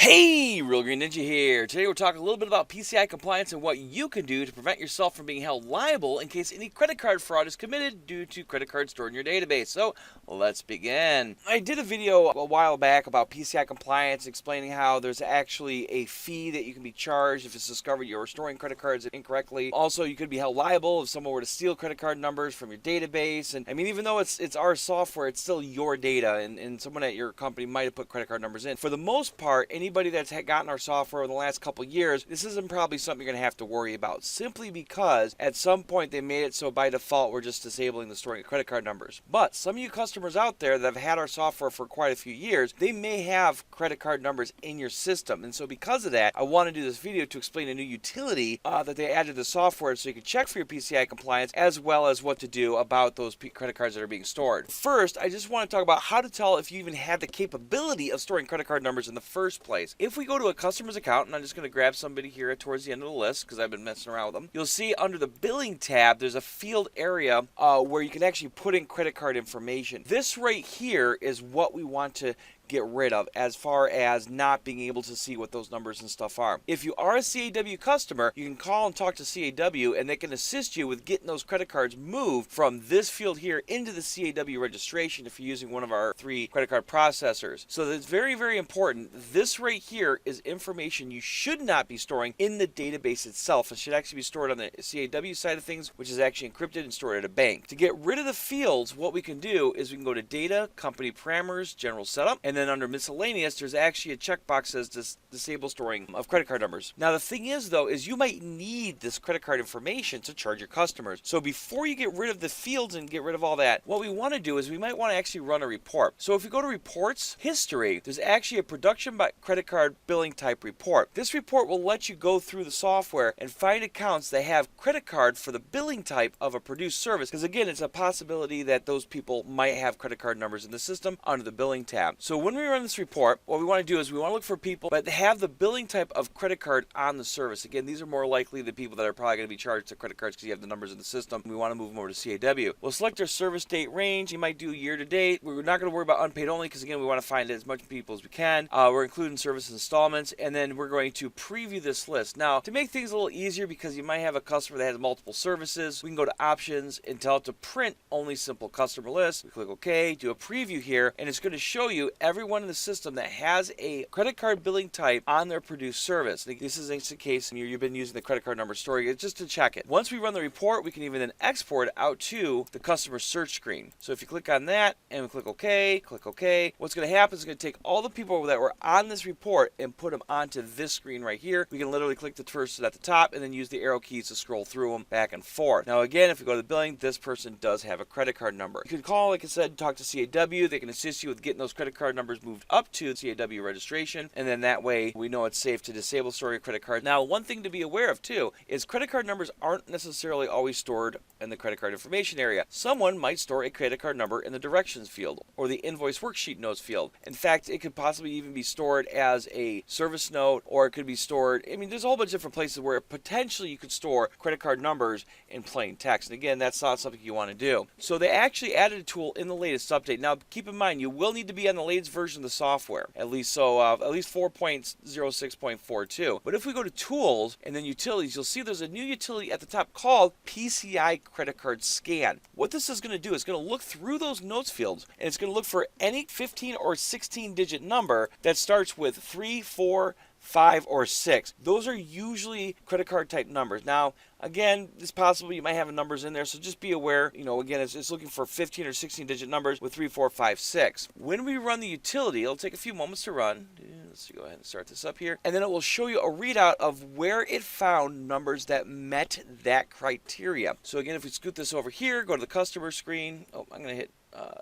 Hey, Real Green Ninja here. Today we're talking a little bit about PCI compliance and what you can do to prevent yourself from being held liable in case any credit card fraud is committed due to credit cards stored in your database. So let's begin. I did a video a while back about PCI compliance explaining how there's actually a fee that you can be charged if it's discovered you're storing credit cards incorrectly. Also, you could be held liable if someone were to steal credit card numbers from your database. And I mean, even though it's our software, it's still your data, and someone at your company might have put credit card numbers in. For the most part, anybody that's gotten our software in the last couple years, this isn't probably something you're going to have to worry about, simply because at some point they made it so by default we're just disabling the storing of credit card numbers. But some of you customers out there that have had our software for quite a few years, they may have credit card numbers in your system. And so because of that, I want to do this video to explain a new utility that they added to the software so you can check for your PCI compliance, as well as what to do about those credit cards that are being stored. First, I just want to talk about how to tell if you even have the capability of storing credit card numbers in the first place. If we go to a customer's account, and I'm just going to grab somebody here towards the end of the list because I've been messing around with them, you'll see under the billing tab, there's a field area where you can actually put in credit card information. This right here is what we want to get rid of as far as not being able to see what those numbers and stuff are. If you are a CAW customer, you can call and talk to CAW and they can assist you with getting those credit cards moved from this field here into the CAW registration if you're using one of our 3 credit card processors. So that's very, very important. This right here is information you should not be storing in the database itself. It should actually be stored on the CAW side of things, which is actually encrypted and stored at a bank. To get rid of the fields, what we can do is we can go to Data, Company Parameters, General Setup, and then under Miscellaneous, there's actually a checkbox that says Disable Storing of Credit Card Numbers. Now, the thing is, though, is you might need this credit card information to charge your customers. So before you get rid of the fields and get rid of all that, what we want to do is we might want to actually run a report. So if we go to Reports, History, there's actually a Production by Credit Card Billing Type report. This report will let you go through the software and find accounts that have credit card for the billing type of a produced service. Because again, it's a possibility that those people might have credit card numbers in the system under the billing tab. So when we run this report, what we want to do is we want to look for people that have the billing type of credit card on the service. Again, these are more likely the people that are probably going to be charged to credit cards because you have the numbers in the system. We want to move them over to CAW. We'll select our service date range. You might do year to date. We're not going to worry about unpaid only because again, we want to find as much people as we can. We're including service installments, and then we're going to preview this list. Now, to make things a little easier, because you might have a customer that has multiple services, we can go to Options and tell it to print only simple customer list. We click OK, do a preview here, and it's going to show you everyone in the system that has a credit card billing type on their produced service. This is the case and you've been using the credit card number storing just to check it. Once we run the report, we can even then export it out to the customer search screen. So if you click on that and we click OK, what's going to happen is it's going to take all the people that were on this report and put them onto this screen right here. We can literally click the first at the top and then use the arrow keys to scroll through them back and forth. Now again, if you go to the billing, this person does have a credit card number. You can call, like I said, talk to CAW. They can assist you with getting those credit card numbers moved up to CAW registration, and then that way we know it's safe to disable storing a credit card. Now, one thing to be aware of too is credit card numbers aren't necessarily always stored in the credit card information area. Someone might store a credit card number in the directions field or the invoice worksheet notes field. In fact, it could possibly even be stored as a service note, or it could be stored, I mean, there's a whole bunch of different places where potentially you could store credit card numbers in plain text. And again, that's not something you want to do. So they actually added a tool in the latest update. Now, keep in mind, you will need to be on the latest version of the software, at least 4.06.42. But if we go to Tools and then Utilities, you'll see there's a new utility at the top called PCI Credit Card Scan. What this is going to do is going to look through those notes fields, and it's going to look for any 15 or 16 digit number that starts with 3, 4, 5, or 6. Those are usually credit card type numbers. Now, again, it's possible you might have numbers in there, so just be aware. You know, again, it's looking for 15 or 16 digit numbers with 3, 4, 5, 6. When we run the utility, it'll take a few moments to run. Let's go ahead and start this up here. And then it will show you a readout of where it found numbers that met that criteria. So again, if we scoot this over here, go to the customer screen. Oh, I'm going to hit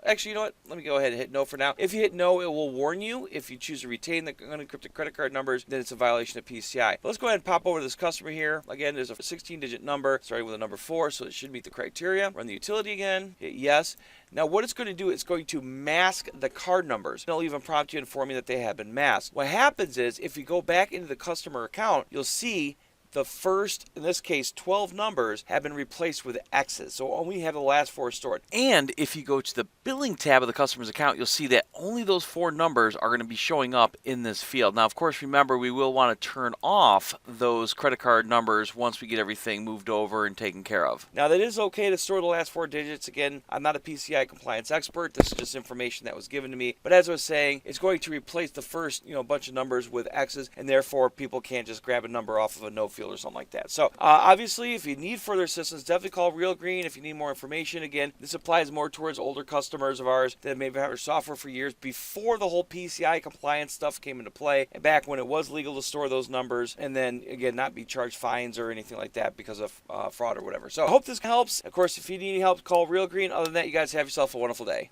actually, you know what? Let me go ahead and hit no for now. If you hit no, it will warn you. If you choose to retain the unencrypted credit card numbers, then it's a violation of PCI. But let's go ahead and pop over to this customer here. Again, there's a 16-digit number starting with a number 4, so it should meet the criteria. Run the utility again. Hit yes. Now, what it's going to do, it's going to mask the card numbers. It'll even prompt you and inform you that they have been masked. What happens is, if you go back into the customer account, you'll see the first, in this case, 12 numbers have been replaced with X's. So only have the last 4 stored. And if you go to the billing tab of the customer's account, you'll see that only those 4 numbers are going to be showing up in this field. Now, of course, remember, we will want to turn off those credit card numbers once we get everything moved over and taken care of. Now, that is okay to store the last 4 digits. Again, I'm not a PCI compliance expert. This is just information that was given to me. But as I was saying, it's going to replace the first, bunch of numbers with X's, and therefore people can't just grab a number off of a no field or something like that. So obviously, if you need further assistance, definitely call Real Green if you need more information. Again, this applies more towards older customers of ours that maybe have our software for years before the whole PCI compliance stuff came into play, and back when it was legal to store those numbers, and then again not be charged fines or anything like that because of fraud or whatever. So I hope this helps. Of course, if you need any help, call Real Green. Other than that, you guys have yourself a wonderful day.